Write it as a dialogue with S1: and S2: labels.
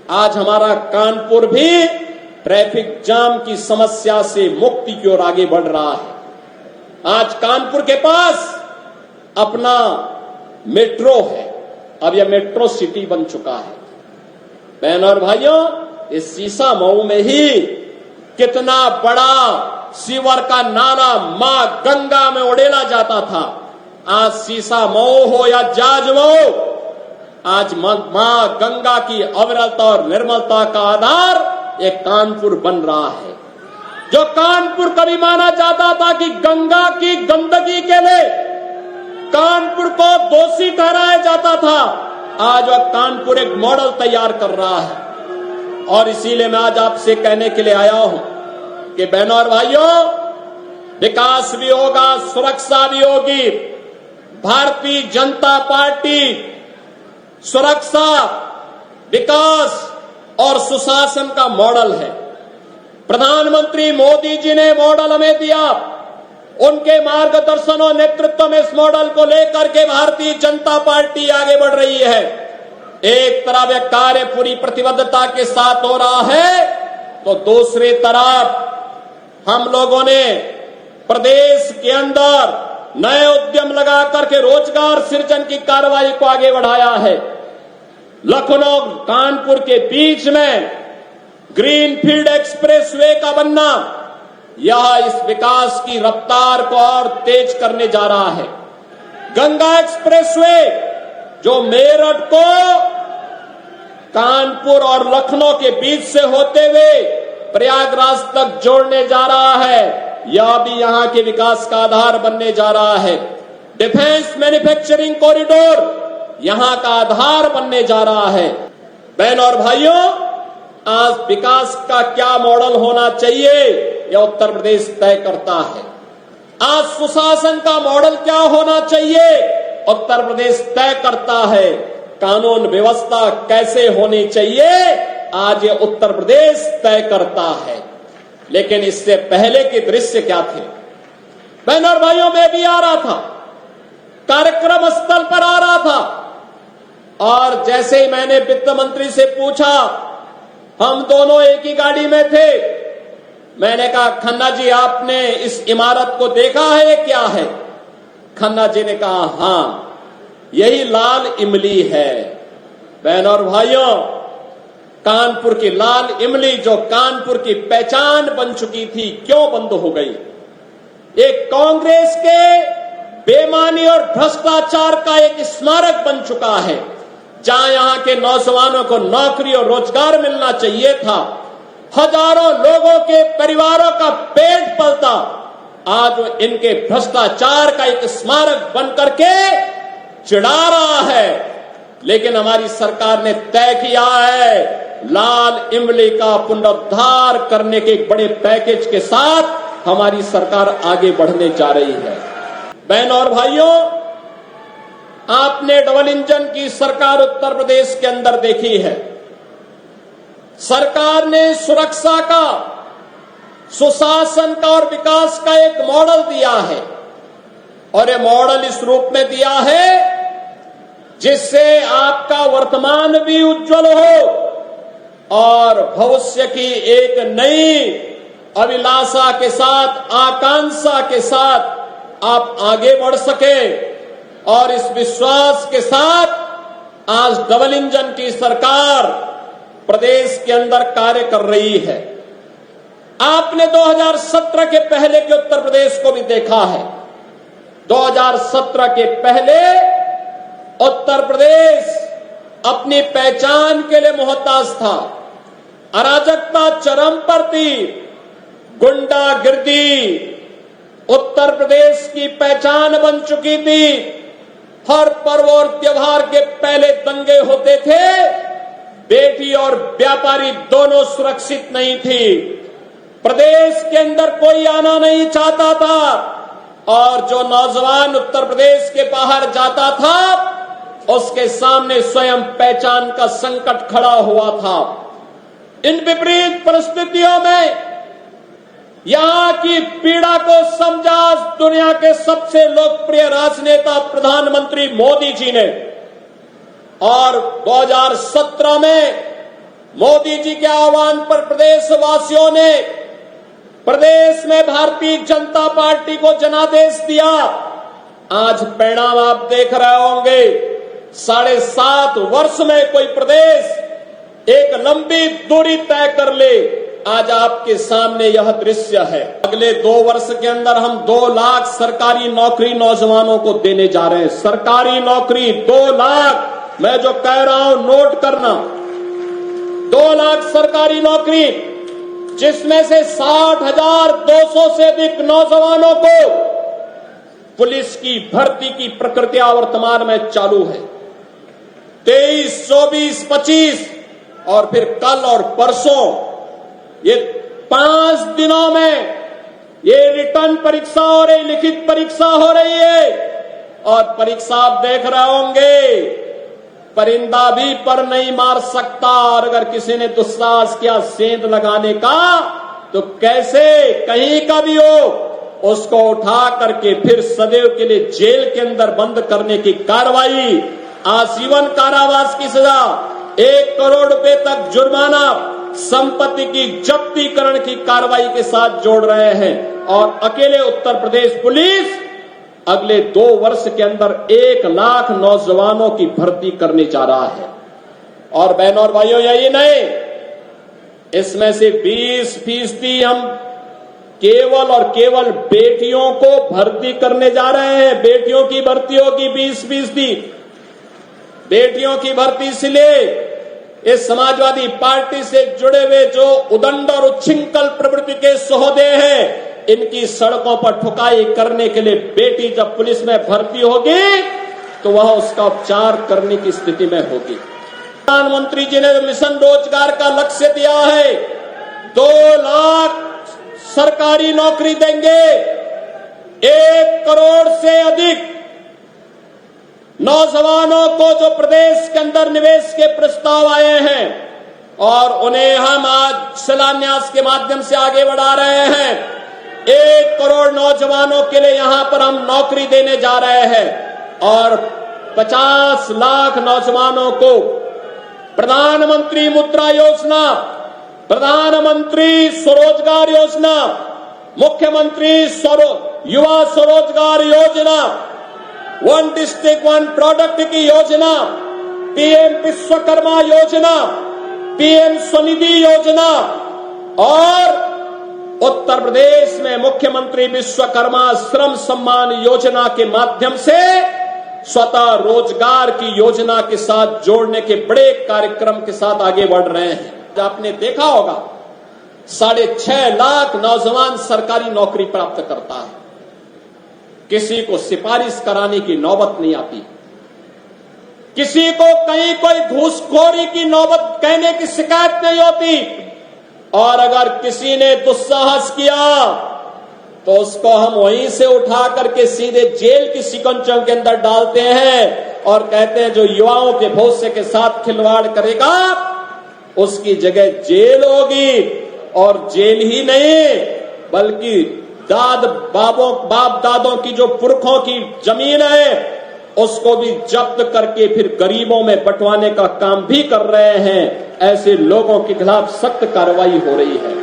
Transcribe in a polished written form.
S1: आज हमारा कानपुर भी ट्रैफिक जाम की समस्या से मुक्ति की ओर आगे बढ़ रहा है। आज कानपुर के पास अपना मेट्रो है, अब यह मेट्रो सिटी बन चुका है। बहन और भाइयों, इस सीसा मऊ में ही कितना बड़ा सीवर का नाला मां गंगा में उड़ेला जाता था। आज सीसा मऊ हो या जाज मऊ, आज मां गंगा की अविरलता और निर्मलता का आधार एक कानपुर बन रहा है। जो कानपुर कभी माना जाता था कि गंगा की गंदगी के लिए कानपुर को दोषी ठहराया जाता था, आज वह कानपुर एक मॉडल तैयार कर रहा है। और इसीलिए मैं आज आपसे कहने के लिए आया हूं कि बहनों और भाइयों, विकास भी होगा, सुरक्षा भी होगी। भारतीय जनता पार्टी सुरक्षा, विकास और सुशासन का मॉडल है। प्रधानमंत्री मोदी जी ने मॉडल हमें दिया, उनके मार्गदर्शन और नेतृत्व में इस मॉडल को लेकर के भारतीय जनता पार्टी आगे बढ़ रही है। एक तरफ यह कार्य पूरी प्रतिबद्धता के साथ हो रहा है, तो दूसरी तरफ हम लोगों ने प्रदेश के अंदर नए उद्यम लगा करके रोजगार सृजन की कार्रवाई को आगे बढ़ाया है। लखनऊ कानपुर के बीच में ग्रीनफील्ड एक्सप्रेसवे का बनना, यह इस विकास की रफ्तार को और तेज करने जा रहा है। गंगा एक्सप्रेसवे जो मेरठ को कानपुर और लखनऊ के बीच से होते हुए प्रयागराज तक जोड़ने जा रहा है, यह भी यहां के विकास का आधार बनने जा रहा है। डिफेंस मैन्युफैक्चरिंग कॉरिडोर यहां का आधार बनने जा रहा है। बहनों और भाइयों, आज विकास का क्या मॉडल होना चाहिए, यह उत्तर प्रदेश तय करता है। आज सुशासन का मॉडल क्या होना चाहिए, उत्तर प्रदेश तय करता है। कानून व्यवस्था कैसे होनी चाहिए, आज ये उत्तर प्रदेश तय करता है। लेकिन इससे पहले के दृश्य क्या थे? बहनों और भाइयों, मैं भी आ रहा था, कार्यक्रम स्थल पर आ रहा था, और जैसे ही मैंने वित्त मंत्री से पूछा, हम दोनों एक ही गाड़ी में थे, मैंने कहा खन्ना जी आपने इस इमारत को देखा है, क्या है? खन्ना जी ने कहा हां, यही लाल इमली है। बहनों और भाइयों, कानपुर की लाल इमली जो कानपुर की पहचान बन चुकी थी, क्यों बंद हो गई? एक कांग्रेस के बेईमानी और भ्रष्टाचार का एक स्मारक बन चुका है। जहां यहां के नौजवानों को नौकरी और रोजगार मिलना चाहिए था, हजारों लोगों के परिवारों का पेट पलता, आज वो इनके भ्रष्टाचार का एक स्मारक बन करके चिढ़ा रहा है। लेकिन हमारी सरकार ने तय किया है, लाल इमली का पुनरुद्धार करने के एक बड़े पैकेज के साथ हमारी सरकार आगे बढ़ने जा रही है। बहनों और भाइयों, आपने डबल इंजन की सरकार उत्तर प्रदेश के अंदर देखी है। सरकार ने सुरक्षा का, सुशासन का और विकास का एक मॉडल दिया है, और ये मॉडल इस रूप में दिया है जिससे आपका वर्तमान भी उज्जवल हो और भविष्य की एक नई अभिलाषा के साथ, आकांक्षा के साथ आप आगे बढ़ सके। और इस विश्वास के साथ आज डबल इंजन की सरकार प्रदेश के अंदर कार्य कर रही है। आपने 2017 के पहले के उत्तर प्रदेश को भी देखा है। 2017 के पहले उत्तर प्रदेश अपनी पहचान के लिए मोहताज था। अराजकता चरम पर थी, गुंडागिर्दी उत्तर प्रदेश की पहचान बन चुकी थी। हर पर्व और त्योहार के पहले दंगे होते थे, बेटी और व्यापारी दोनों सुरक्षित नहीं थी। प्रदेश के अंदर कोई आना नहीं चाहता था, और जो नौजवान उत्तर प्रदेश के बाहर जाता था उसके सामने स्वयं पहचान का संकट खड़ा हुआ था। इन विपरीत परिस्थितियों में यहां की पीड़ा को समझा दुनिया के सबसे लोकप्रिय राजनेता प्रधानमंत्री मोदी जी ने, और 2017 में मोदी जी के आह्वान पर प्रदेशवासियों ने प्रदेश में भारतीय जनता पार्टी को जनादेश दिया। आज परिणाम आप देख रहे होंगे। 7.5 वर्ष में कोई प्रदेश एक लंबी दूरी तय कर ले, आज आपके सामने यह दृश्य है। अगले 2 वर्ष के अंदर हम 2 लाख सरकारी नौकरी नौजवानों को देने जा रहे हैं। सरकारी नौकरी 2 लाख, मैं जो कह रहा हूं नोट करना, 2 लाख सरकारी नौकरी, जिसमें से 60,200 से अधिक नौजवानों को पुलिस की भर्ती की प्रक्रिया वर्तमान में चालू है। 23, 24, 25 और फिर कल और परसों ये 5 दिनों में ये रिटर्न परीक्षा हो रही, लिखित परीक्षा हो रही है। और परीक्षा आप देख रहे होंगे, परिंदा भी पर नहीं मार सकता। और अगर किसी ने दुस्साहस किया सेंध लगाने का, तो कैसे कहीं का भी हो, उसको उठा करके फिर सदैव के लिए जेल के अंदर बंद करने की कार्रवाई, आजीवन कारावास की सजा, 1 करोड़ रुपए तक जुर्माना, संपत्ति की जब्तीकरण की कार्रवाई के साथ जोड़ रहे हैं। और अकेले उत्तर प्रदेश पुलिस अगले 2 वर्ष के अंदर 1 लाख नौजवानों की भर्ती करने जा रहा है। और बहनों और भाइयों, यही नहीं, इसमें से 20% हम केवल और केवल बेटियों को भर्ती करने जा रहे हैं। बेटियों की भर्ती होगी 20%। बेटियों की भर्ती इसलिए, इस समाजवादी पार्टी से जुड़े हुए जो उदंड और उच्छृंखल प्रवृत्ति के सहोदे हैं, इनकी सड़कों पर ठुकाई करने के लिए बेटी जब पुलिस में भर्ती होगी तो वह उसका उपचार करने की स्थिति में होगी। प्रधानमंत्री जी ने मिशन रोजगार का लक्ष्य दिया है, 2 लाख सरकारी नौकरी देंगे, 1 करोड़ से अधिक नौजवानों को जो प्रदेश के अंदर निवेश के प्रस्ताव आए हैं और उन्हें हम आज शिलान्यास के माध्यम से आगे बढ़ा रहे हैं। 1 करोड़ नौजवानों के लिए यहां पर हम नौकरी देने जा रहे हैं और 50 लाख नौजवानों को प्रधानमंत्री मुद्रा योजना, प्रधानमंत्री स्वरोजगार योजना, मुख्यमंत्री युवा स्वरोजगार योजना, 1 डिस्ट्रिक्ट 1 प्रोडक्ट की योजना, पीएम विश्वकर्मा योजना, पीएम स्वनिधि योजना और उत्तर प्रदेश में मुख्यमंत्री विश्वकर्मा श्रम सम्मान योजना के माध्यम से स्वतः रोजगार की योजना के साथ जोड़ने के बड़े कार्यक्रम के साथ आगे बढ़ रहे हैं। आपने देखा होगा 6.5 लाख नौजवान सरकारी नौकरी प्राप्त करता है, किसी को सिफारिश कराने की नौबत नहीं आती, किसी को कहीं कोई घूसखोरी की नौबत कहने की शिकायत नहीं होती। और अगर किसी ने दुस्साहस किया तो उसको हम वहीं से उठा करके सीधे जेल की शिकंजों के अंदर डालते हैं और कहते हैं जो युवाओं के भविष्य के साथ खिलवाड़ करेगा उसकी जगह जेल होगी। और जेल ही नहीं बल्कि बाप दादों की जो पुरखों की जमीन है उसको भी जब्त करके फिर गरीबों में बंटवाने का काम भी कर रहे हैं। ऐसे लोगों के खिलाफ सख्त कार्रवाई हो रही है।